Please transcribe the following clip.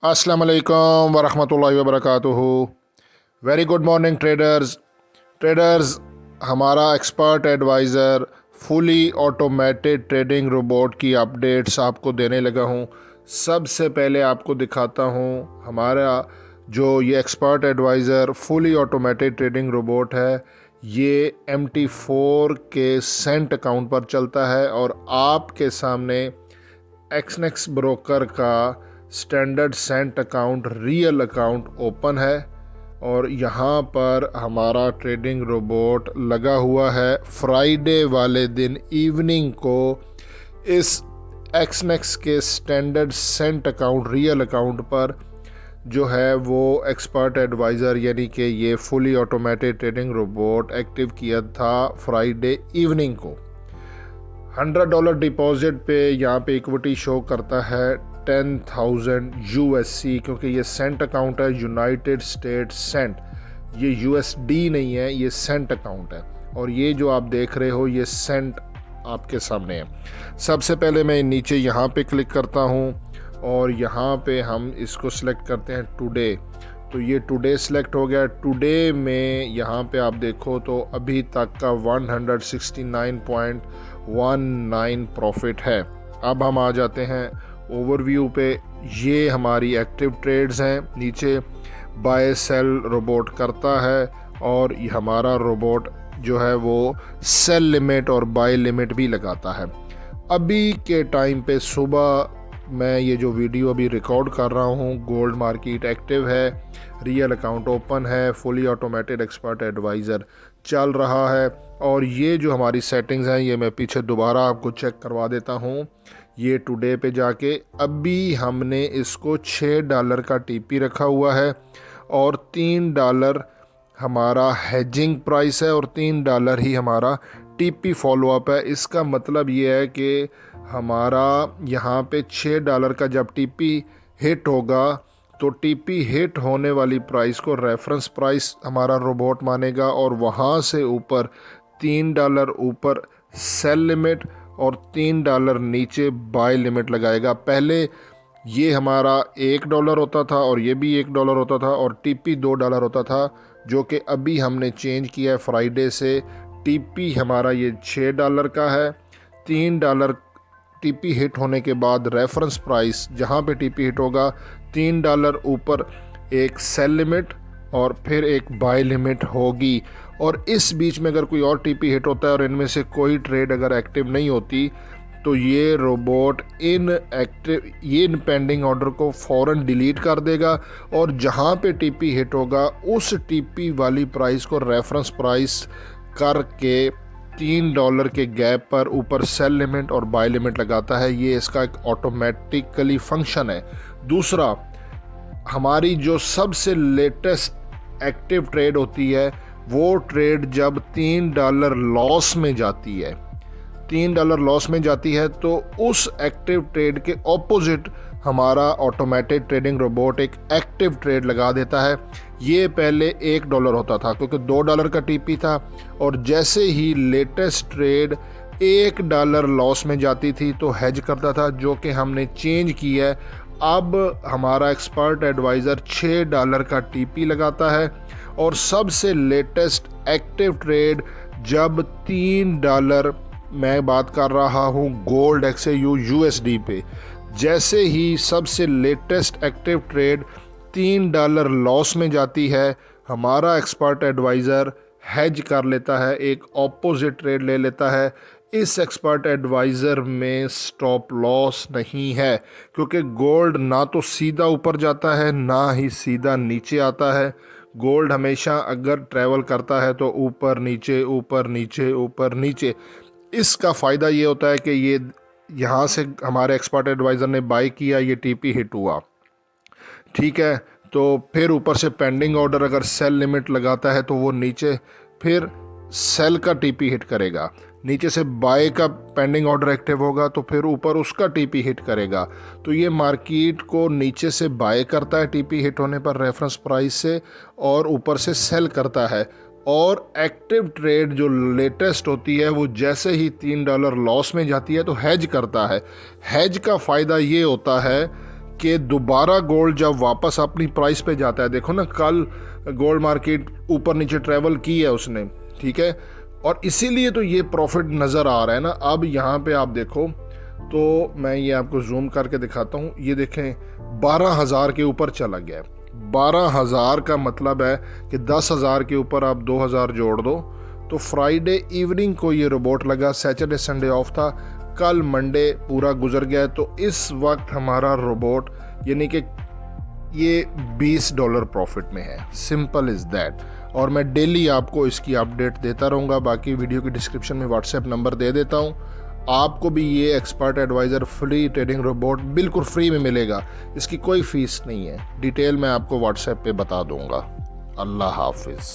अस्सलाम वालेकुम वरहमतुल्लाहि वबरकातुहू। वेरी गुड मॉर्निंग ट्रेडर्स, हमारा expert adviser fully automated trading robot की अपडेट्स आपको देने लगा हूँ। सबसे पहले आपको दिखाता हूँ हमारा जो ये expert adviser fully automated trading robot है। ये MT4 के सेंट अकाउंट पर चलता है और आपके सामने एक्सनेक्स ब्रोकर का standard Saint account real account open है और यहाँ पर हमारा ट्रेडिंग रोबोट लगा हुआ है। फ्राइडे वाले दिन इवनिंग को इस एक्सनेक्स के standard Saint account real account पर जो है वो एक्सपर्ट एडवाइज़र यानी कि ये fully automated trading robot active किया था फ्राइडे इवनिंग को। $100 डिपॉजिट पे यहाँ पे इक्विटी शो करता है 10,000 USC, क्योंकि ये सेंट अकाउंट है, यूनाइटेड स्टेट सेंट। ये USD नहीं है, ये सेंट अकाउंट है और ये जो आप देख रहे हो ये सेंट आपके सामने है। सबसे पहले मैं नीचे यहाँ पे क्लिक करता हूँ और यहाँ पे हम इसको सिलेक्ट करते हैं टुडे। तो ये टुडे सिलेक्ट हो गया। टुडे में यहाँ पे आप देखो तो अभी तक का 169.19 प्रॉफिट है। अब हम आ जाते हैं ओवरव्यू पे। ये हमारी एक्टिव ट्रेड्स हैं। नीचे बाय सेल रोबोट करता है और ये हमारा रोबोट जो है वो सेल लिमिट और बाय लिमिट भी लगाता है। अभी के टाइम पे सुबह मैं ये जो वीडियो अभी रिकॉर्ड कर रहा हूँ, गोल्ड मार्केट एक्टिव है, रियल अकाउंट ओपन है, फुली ऑटोमेटेड एक्सपर्ट एडवाइज़र चल रहा है। और ये जो हमारी सेटिंग्स हैं ये मैं पीछे दोबारा आपको चेक करवा देता हूँ। ये टुडे पे जाके अभी हमने इसको $6 का टीपी रखा हुआ है और $3 हमारा हेजिंग प्राइस है और $3 ही हमारा टीपी फॉलोअप है। इसका मतलब ये है कि हमारा यहाँ पे $6 का जब टीपी हिट होगा तो टीपी हिट होने वाली प्राइस को रेफरेंस प्राइस हमारा रोबोट मानेगा और वहाँ से ऊपर $3 ऊपर सेल लिमिट और $3 नीचे बाय लिमिट लगाएगा। पहले ये हमारा $1 होता था और ये भी $1 होता था और टीपी $2 होता था, जो कि अभी हमने चेंज किया है फ्राइडे से। टीपी हमारा ये $6 का है। $3 टीपी हिट होने के बाद रेफरेंस प्राइस जहाँ पे टीपी हिट होगा $3 ऊपर एक सेल लिमिट और फिर एक बाय लिमिट होगी। और इस बीच में अगर कोई और टीपी हिट होता है और इनमें से कोई ट्रेड अगर एक्टिव नहीं होती तो ये रोबोट इन पेंडिंग ऑर्डर को फ़ौरन डिलीट कर देगा और जहाँ पे टीपी हिट होगा उस टीपी वाली प्राइस को रेफरेंस प्राइस करके $3 के गैप पर ऊपर सेल लिमिट और बाय लिमिट लगाता है। ये इसका एक ऑटोमेटिकली फंक्शन है। दूसरा, हमारी जो सबसे लेटेस्ट एक्टिव ट्रेड होती है वो ट्रेड जब $3 लॉस में जाती है, $3 लॉस में जाती है तो उस एक्टिव ट्रेड के ऑपोजिट हमारा ऑटोमेटेड ट्रेडिंग रोबोट एक एक्टिव ट्रेड लगा देता है। ये पहले $1 होता था क्योंकि $2 का टीपी था और जैसे ही लेटेस्ट ट्रेड $1 लॉस में जाती थी तो हेज करता था, जो कि हमने चेंज किया है। अब हमारा एक्सपर्ट एडवाइज़र $6 का टीपी लगाता है और सबसे लेटेस्ट एक्टिव ट्रेड जब $3, मैं बात कर रहा हूँ गोल्ड XAU USD पे, जैसे ही सबसे लेटेस्ट एक्टिव ट्रेड $3 लॉस में जाती है हमारा एक्सपर्ट एडवाइज़र हेज कर लेता है, एक ऑपोजिट ट्रेड ले लेता है। इस एक्सपर्ट एडवाइज़र में स्टॉप लॉस नहीं है क्योंकि गोल्ड ना तो सीधा ऊपर जाता है ना ही सीधा नीचे आता है। गोल्ड हमेशा अगर ट्रैवल करता है तो ऊपर नीचे ऊपर नीचे ऊपर नीचे। इसका फ़ायदा ये होता है कि ये यहाँ से हमारे एक्सपर्ट एडवाइज़र ने बाय किया, ये टीपी हिट हुआ, ठीक है, तो फिर ऊपर से पेंडिंग ऑर्डर अगर सेल लिमिट लगाता है तो वो नीचे फिर सेल का टीपी हिट करेगा, नीचे से बाय का पेंडिंग ऑर्डर एक्टिव होगा तो फिर ऊपर उसका टीपी हिट करेगा। तो ये मार्केट को नीचे से बाय करता है टीपी हिट होने पर रेफरेंस प्राइस से और ऊपर से सेल करता है। और एक्टिव ट्रेड जो लेटेस्ट होती है वो जैसे ही $3 लॉस में जाती है तो हेज करता है। हेज का फ़ायदा ये होता है कि दोबारा गोल्ड जब वापस अपनी प्राइस पे जाता है, देखो ना कल गोल्ड मार्केट ऊपर नीचे ट्रैवल की है उसने, ठीक है, और इसीलिए तो ये प्रॉफिट नज़र आ रहा है ना। अब यहाँ पे आप देखो तो मैं ये आपको जूम करके दिखाता हूँ, ये देखें 12,000 के ऊपर चला गया है। 12,000 का मतलब है कि 10,000 के ऊपर आप 2,000 जोड़ दो तो फ्राइडे इवनिंग को ये रोबोट लगा, सैटरडे संडे ऑफ था, कल मंडे पूरा गुजर गया है। तो इस वक्त हमारा रोबोट यानी कि ये $20 प्रॉफिट में है। Simple is that. और मैं डेली आपको इसकी अपडेट देता रहूँगा। बाकी वीडियो की डिस्क्रिप्शन में व्हाट्सएप नंबर दे देता हूँ, आपको भी ये expert adviser free trading robot बिल्कुल फ्री में मिलेगा, इसकी कोई फ़ीस नहीं है। डिटेल मैं आपको व्हाट्सएप पे बता दूँगा। अल्लाह हाफिज़।